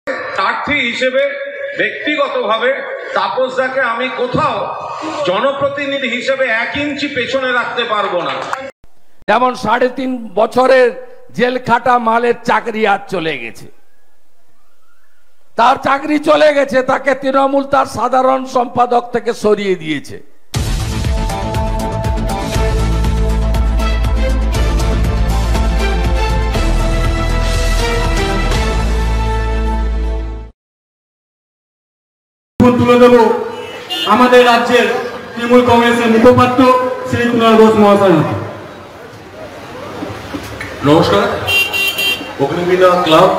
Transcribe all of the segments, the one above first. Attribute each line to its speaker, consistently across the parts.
Speaker 1: প্রার্থী হিসেবে ব্যক্তিগতভাবে তাপসদাকে আমি কোথাও জনপ্রতিনিধি হিসেবে 1 ইঞ্চি পেছনে রাখতে পারবো না।
Speaker 2: যেমন 3.5 বছরের জেল খাটা মালের চাকরি আজ চলে গেছে, তার চাকরি চলে গেছে, তাকে তৃণমূল তার সাধারণ সম্পাদক থেকে সরিয়ে দিয়েছে।
Speaker 3: তুলে দেব আমাদের রাজ্যের তৃণমূল কংগ্রেসের মুখপাত্র শ্রী কুণাল ঘোষ মহাশয়।
Speaker 1: নমস্কার। অগ্নিবীণা ক্লাব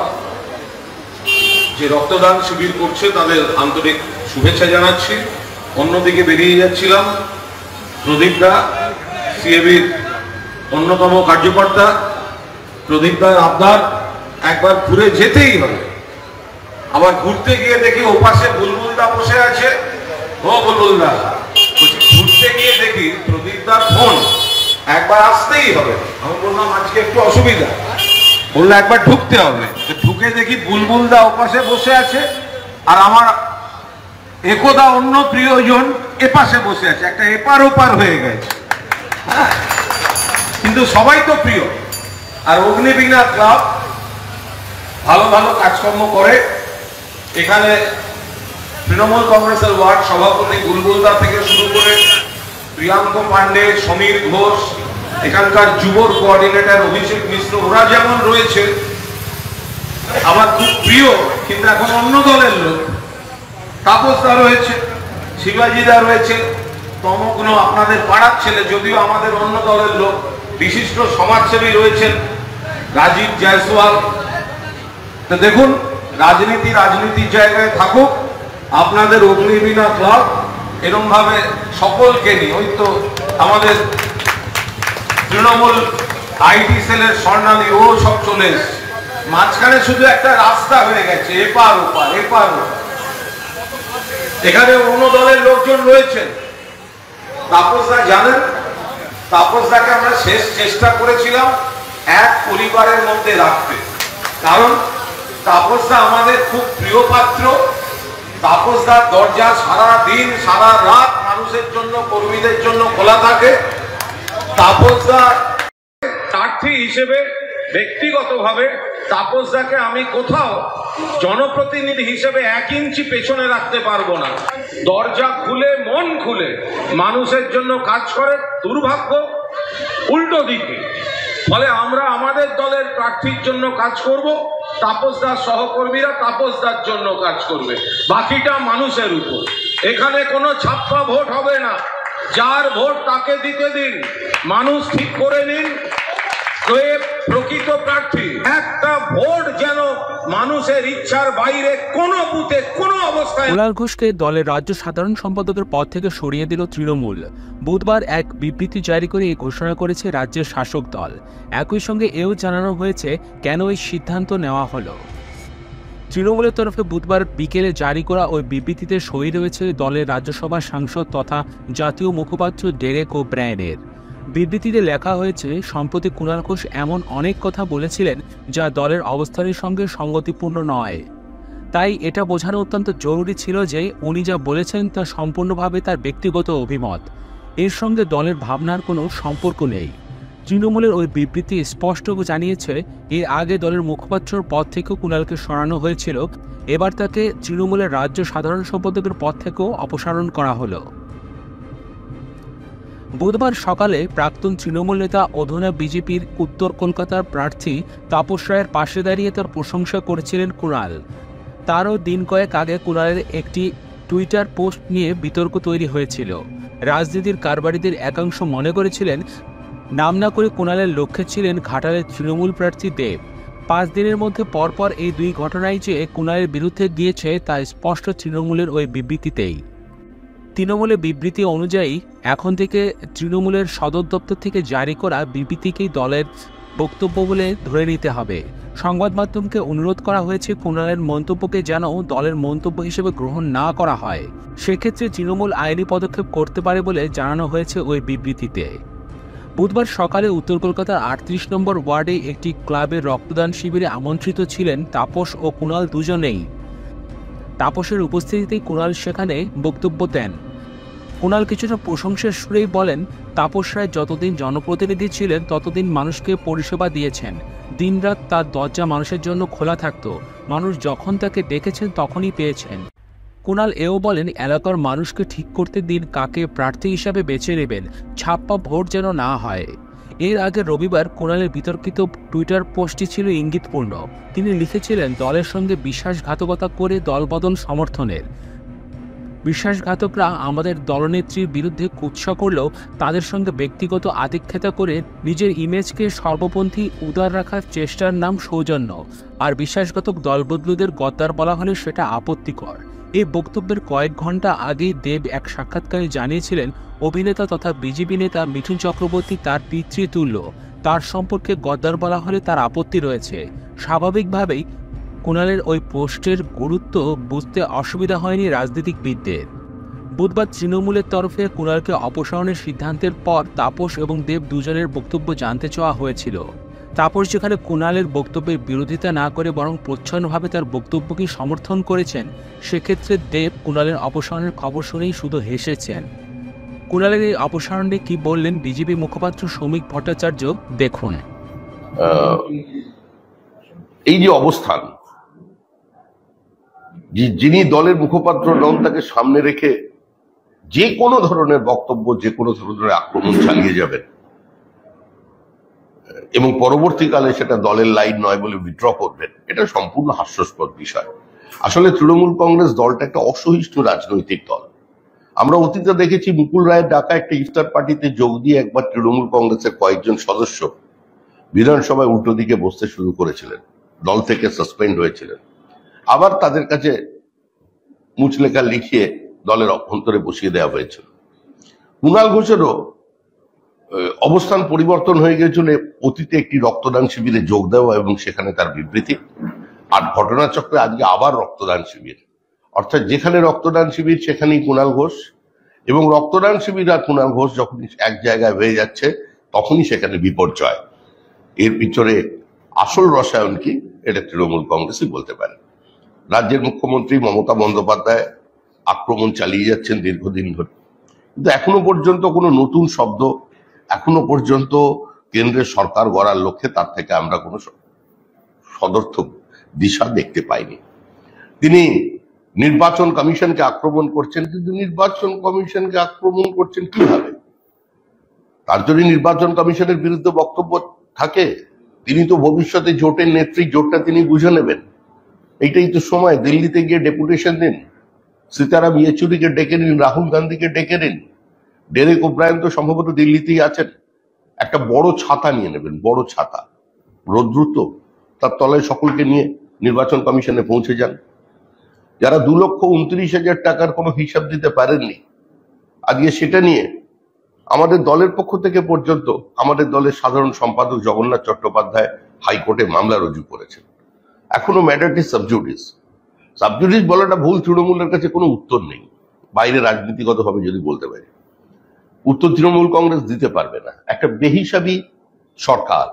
Speaker 1: যে রক্তদান শিবির করছে তাদের আন্তরিক শুভেচ্ছা জানাচ্ছি। অন্যদিকে বেরিয়ে যাচ্ছিলাম, প্রদীপ দা সিএবির অন্যতম কার্যকর্তা, প্রদীপ দার আবদার একবার ঘুরে যেতেই হবে। আবার ঘুরতে গিয়ে দেখি ওপাশে বুলবুলদা বসে আছে। ও বুলবুলদা, ঘুরতে গিয়ে দেখি প্রদীপদার ফোন, একবার আসতেই হবে। আমি বললাম আজকে একটু অসুবিধা, বললো একবার ঢুকতে হবে। ঢুকে দেখি বুলবুলদা ওপাশে বসে আছে, আর আমার একদা অন্য প্রিয়জন এপাশে বসে আছে। একটা এপার ওপার হয়ে গেছে, কিন্তু সবাই তো প্রিয়। আর অগ্নিবীণা ক্লাব ভালো ভালো কাজকর্ম করে। এখানে তৃণমূল কংগ্রেসের ওয়ার্ড সভাপতি বুলবুলদা থেকে শুরু করে প্রিয়াঙ্ক পান্ডে, সমীর ঘোষ, এখানকার যুব কোঅর্ডিনেটর অভিষেক মিশ্র, ওরা যেমন রয়েছে আমার খুব প্রিয়, কিন্তু এখন অন্য দলের লোক। তাপসদা রয়েছে, শিবাজিদা রয়েছে, তমগ্ন আপনাদের পাড়ার ছেলে, যদিও আমাদের অন্য দলের লোক। বিশিষ্ট সমাজসেবী রয়েছেন রাজীব জয়সওয়াল। তো দেখুন, রাজনীতির জায়গায় থাকুক। আপনাদের অগ্নিবীণা ক্লাব এরকম ভাবে সকলকে নিয়ে, ওই তো আমাদের তৃণমূল আইটি সেলের স্বর্ণালী, ও সব চলে এসছে। মাঝখানে শুধু একটা রাস্তা হয়ে গেছে, এপার ওপার এপার ওপার। এখানে অন্য দলের লোকজন রয়েছেন। তাপসদা জানেন, তাপসদাকে আমরা শেষ চেষ্টা করেছিলাম এক পরিবারের মধ্যে রাখতে, কারণ তাপসদা আমাদের খুব প্রিয় পাত্র। তাপসদার দরজা সারা দিন সারা রাত মানুষের জন্য, কর্মীদের জন্য খোলা থাকে। তাপসদা প্রার্থী হিসেবে ব্যক্তিগতভাবে তাপসদাকে আমি কোথাও জনপ্রতিনিধি হিসেবে 1 ইঞ্চি পেছনে রাখতে পারবো না। দরজা খুলে, মন খুলে মানুষের জন্য কাজ করে। দুর্ভাগ্য উল্টো দিকে। ফলে আমরা আমাদের দলের প্রার্থীর জন্য কাজ করব, তাপসদার সহকর্মীরা তাপসদার জন্য কাজ করবে, বাকিটা মানুষের উপর। এখানে কোনো ছাপ্পা ভোট হবে না। যার ভোট তাকে দিতে দিন, মানুষ ঠিক করে নিন প্রকৃত প্রার্থী। একটা ভোট যেন মানুষের ইচ্ছার বাইরে কোনো বুথে কোনো অবস্থায়।
Speaker 4: কুণাল ঘোষকে দলের রাজ্য সাধারণ সম্পাদকের পদ থেকে সরিয়ে দিল তৃণমূল। বুধবার এক বিবৃতি জারি করে এই ঘোষণা করেছে রাজ্যের শাসক দল। একই সঙ্গে এও জানানো হয়েছে কেন এই সিদ্ধান্ত নেওয়া হলো। তৃণমূলের তরফে বুধবার বিকেলে জারি করা ওই বিবৃতিতে সই রয়েছে দলের রাজ্যসভার সাংসদ তথা জাতীয় মুখপাত্র ডেরেক ও ব্রায়ানের। বিবৃতিতে লেখা হয়েছে, সম্প্রতি কুণাল ঘোষ এমন অনেক কথা বলেছিলেন যা দলের অবস্থানের সঙ্গে সঙ্গতিপূর্ণ নয়। তাই এটা বোঝানো অত্যন্ত জরুরি ছিল যে উনি যা বলেছেন তা সম্পূর্ণভাবে তার ব্যক্তিগত অভিমত, এর সঙ্গে দলের ভাবনার কোনো সম্পর্ক নেই। তৃণমূলের ওই বিবৃতি স্পষ্ট জানিয়েছে, এর আগে দলের মুখপাত্রর পদ থেকেও কুণালকে সরানো হয়েছিল, এবার তাকে তৃণমূলের রাজ্য সাধারণ সম্পাদকের পদ থেকেও অপসারণ করা হলো। বুধবার সকালে প্রাক্তন তৃণমূল নেতা অধুনা বিজেপির উত্তর কলকাতার প্রার্থী তাপস রায়ের পাশে দাঁড়িয়ে তার প্রশংসা করেছিলেন কুণাল। তারও দিন কয়েক আগে কুণালের একটি টুইটার পোস্ট নিয়ে বিতর্ক তৈরি হয়েছিল। রাজনীতির কারবারিদের একাংশ মনে করেছিলেন নাম না করে কুণালের লক্ষ্যে ছিলেন ঘাটালের তৃণমূল প্রার্থী দেব। 5 দিনের মধ্যে পরপর এই দুই ঘটনায় যে কুণালের বিরুদ্ধে গিয়েছে তা স্পষ্ট তৃণমূলের ওই বিবৃতিতেই। তৃণমূলের বিবৃতি অনুযায়ী এখন থেকে তৃণমূলের সদর দপ্তর থেকে জারি করা বিবৃতিকেই দলের বক্তব্য বলে ধরে নিতে হবে। সংবাদ মাধ্যমকে অনুরোধ করা হয়েছে কুণালের মন্তব্যকে যেন দলের মন্তব্য হিসেবে গ্রহণ না করা হয়। সেক্ষেত্রে তৃণমূল আইনি পদক্ষেপ করতে পারে বলে জানানো হয়েছে ওই বিবৃতিতে। বুধবার সকালে উত্তর কলকাতার ৩৮ নম্বর ওয়ার্ডে একটি ক্লাবের রক্তদান শিবিরে আমন্ত্রিত ছিলেন তাপস ও কুণাল দুজনেই। তাপসের উপস্থিতিতেই কুণাল সেখানে বক্তব্য দেন। কুণাল কিছুটা প্রশংসার সুরেই বলেন, তাপস রায় যতদিন জনপ্রতিনিধি ছিলেন ততদিন মানুষকে পরিষেবা দিয়েছেন। দিনরাত তার দরজা মানুষের জন্য খোলা থাকত, মানুষ যখন তাকে ডেকেছেন তখনই পেয়েছেন। কুণাল এও বলেন, এলাকার মানুষকে ঠিক করতে দিন কাকে প্রার্থী হিসাবে বেছে নেবেন, ছাপ্পা ভোট যেন না হয়। এর আগে রবিবার কুণালের বিতর্কিত টুইটার পোস্টটি ছিল ইঙ্গিতপূর্ণ। তিনি লিখেছিলেন, দলের সঙ্গে বিশ্বাসঘাতকতা করে দলবদল সমর্থনের। বিশ্বাসঘাতকরা আমাদের দলনেত্রীর বিরুদ্ধে কুৎসা করলেও তাদের সঙ্গে ব্যক্তিগত আধিক্যতা করে নিজের ইমেজকে সর্বপন্থী উদার রাখার চেষ্টার নাম সৌজন্য। আর বিশ্বাসঘাতক দলবদলুদের গদ্দার বলা হলে সেটা আপত্তিকর। এই বক্তব্যের কয়েক ঘন্টা আগেই দেব এক সাক্ষাৎকারে জানিয়েছিলেন, অভিনেতা তথা বিজেপি নেতা মিঠুন চক্রবর্তী তার পিতৃতুল্য, তার সম্পর্কে গদ্দার বলা হলে তার আপত্তি রয়েছে। স্বাভাবিকভাবেই কুণালের ওই পোস্টের গুরুত্ব বুঝতে অসুবিধা হয়নি রাজনীতিকবিদদের। বুধবার তৃণমূলের তরফে কুণালকে অপসারণের সিদ্ধান্তের পর তাপস এবং দেব দুজনের বক্তব্য জানতে চাওয়া হয়েছিল। তাপস যেখানে কুণালের বক্তব্যের বিরোধিতা না করে বরং প্রচ্ছন্নভাবে তার বক্তব্যকে সমর্থন করেছেন, সেক্ষেত্রে দেব কুণালের অপসারণের খবর শুনেই শুধু হেসেছেন। কুণালের এই অপসারণ নিয়ে কি বললেন বিজেপি মুখপাত্র সৌমিক ভট্টাচার্য, দেখুন।
Speaker 5: এই যে অবস্থান, যিনি দলের মুখপাত্র নন তাকে সামনে রেখে যে কোনো ধরনের বক্তব্য, যে কোনো ধরনের আক্রমণ চালিয়ে যাবেন এবং পরবর্তীকালে সেটা দলের লাইন নয় বলে উইথড্র করবেন, এটা সম্পূর্ণ হাস্যাস্পদ বিষয়। আসলে তৃণমূল কংগ্রেস দলটা একটা অসহিষ্ণু রাজনৈতিক দল। আমরা অতীতে দেখেছি মুকুল রায়ের ডাকা একটা ইফতার পার্টিতে যোগ দিয়ে একবার তৃণমূল কংগ্রেসের কয়েকজন সদস্য বিধানসভায় উল্টো দিকে বসতে শুরু করেছিলেন, দল থেকে সাসপেন্ড হয়েছিলেন। আবার তাদের কাছে মুচলেখা লিখিয়ে দলের অভ্যন্তরে বসিয়ে দেওয়া হয়েছিল। কুণাল ঘোষেরও অবস্থান পরিবর্তন হয়ে গিয়েছিল অতীতে একটি রক্তদান শিবিরে যোগ দেওয়া এবং সেখানে তার বিবৃতি, আর ঘটনাচক্রে আজকে আবার রক্তদান শিবির। অর্থাৎ যেখানে রক্তদান শিবির সেখানেই কুণাল ঘোষ, এবং রক্তদান শিবির আর কুণাল ঘোষ যখন এক জায়গায় হয়ে যাচ্ছে তখনই সেখানে বিপর্যয়। এর পিছনে আসল রসায়ন কি, এটা তৃণমূল কংগ্রেসই বলতে পারে। রাজ্যের মুখ্যমন্ত্রী মমতা বন্দ্যোপাধ্যায় আক্রমণ চালিয়ে যাচ্ছেন দীর্ঘদিন ধরে, কিন্তু এখনো পর্যন্ত কোনো নতুন শব্দ, এখনো পর্যন্ত কেন্দ্রের সরকার গড়ার লক্ষ্যে তার থেকে আমরা কোনো সদর্থক দিশা দেখতে পাইনি। তিনি নির্বাচন কমিশনকে আক্রমণ করছেন, কিন্তু নির্বাচন কমিশনকে আক্রমণ করছেন কিভাবে? তার যদি নির্বাচন কমিশনের বিরুদ্ধে বক্তব্য থাকে, তিনি তো ভবিষ্যতে জোটের নেত্রী, জোটটা তিনি বুঝে নেবেন। এইটাই তো সময়, দিল্লিতে গিয়ে ডেপুটেশন দিন, সীতারাম ইয়েচুরিকে ডেকে নিন, রাহুল গান্ধীকে ডেকে নিন, ডেরেক ওব্রায়ন তো সম্ভবত দিল্লিতেই আছেন। একটা বড় ছাতা নিয়ে নেবেন, বড় ছাতা, রৌদ্রুত, তার তলায় সকলকে নিয়ে নির্বাচন কমিশনে পৌঁছে যান। যারা 2,29,000 টাকার কোনো হিসাব দিতে পারেননি, আজকে সেটা নিয়ে আমাদের দলের পক্ষ থেকে পর্যন্ত আমাদের দলের সাধারণ সম্পাদক জগন্নাথ চট্টোপাধ্যায় হাইকোর্টে মামলা রুজু করেছেন। এখনো ম্যাটারটি সাবজুডিস। সাবজুডিস বলাটা ভুল, তৃণমূলের কাছে কোনো উত্তর নেই। বাইরে রাজনীতিগতভাবে যদি বলতে পারি, উত্তর তৃণমূল কংগ্রেস দিতে পারবে না। একটা বেহিসাবি সরকার,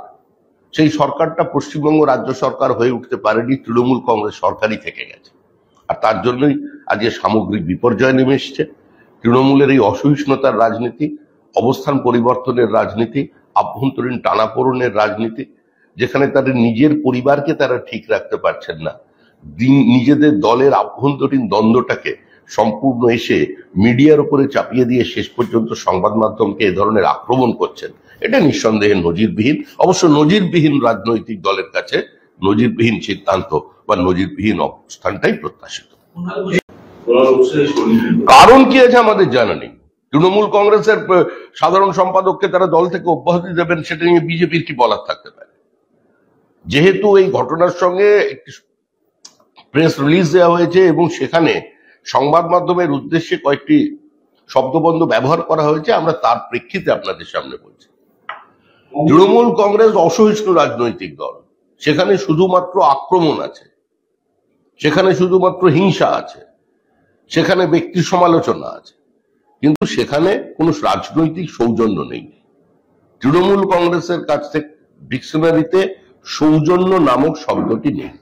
Speaker 5: সেই সরকারটা পশ্চিমবঙ্গ রাজ্য সরকার হয়ে উঠতে পারেনি, তৃণমূল কংগ্রেস সরকারই থেকে গেছে। আর তার জন্যই আজকে সামগ্রিক বিপর্যয় নেমে এসছে। তৃণমূলের এই অসহিষ্ণুতার রাজনীতি, অবস্থান পরিবর্তনের রাজনীতি, আভ্যন্তরীণ টানাপোড়েনের রাজনীতি, যেখানে তাদের নিজের পরিবারকে তারা ঠিক রাখতে পারছেন না, নিজেদের দলের আভ্যন্তরীণ দ্বন্দ্বটাকে সম্পূর্ণ এসে মিডিয়ার উপরে চাপিয়ে দিয়ে শেষ পর্যন্ত সংবাদ মাধ্যমকে এ ধরনের আক্রমণ করছেন, এটা নিঃসন্দেহে নজিরবিহীন। অবশ্য নজিরবিহীন রাজনৈতিক দলের কাছে নজিরবিহীন সিদ্ধান্ত বা নজিরবিহীন অবস্থানটাই প্রত্যাশিত। কারণ কি আছে আমাদের জানা নেই। তৃণমূল কংগ্রেসের সাধারণ সম্পাদককে তারা দল থেকে অব্যাহতি দেবেন, সেটা নিয়ে বিজেপির কি বলার থাকতে পারে? যেহেতু এই ঘটনার সঙ্গে একটি প্রেস রিলিজ দেওয়া হয়েছে এবং সেখানে সংবাদ মাধ্যমের উদ্দেশ্যে কয়েকটি শব্দবন্ধ ব্যবহার করা হয়েছে, আমরা তার প্রেক্ষিতে আপনাদের সামনে বলছি। তৃণমূল কংগ্রেস অসহিষ্ণু রাজনৈতিক দল, সেখানে শুধুমাত্র আক্রমণ আছে, সেখানে শুধুমাত্র হিংসা আছে, সেখানে ব্যক্তি সমালোচনা আছে, কিন্তু সেখানে কোনো রাজনৈতিক সৌজন্য নেই। তৃণমূল কংগ্রেসের কাছ থেকে ডিকশনারিতে সৌজন্য নামক শব্দটি নেই।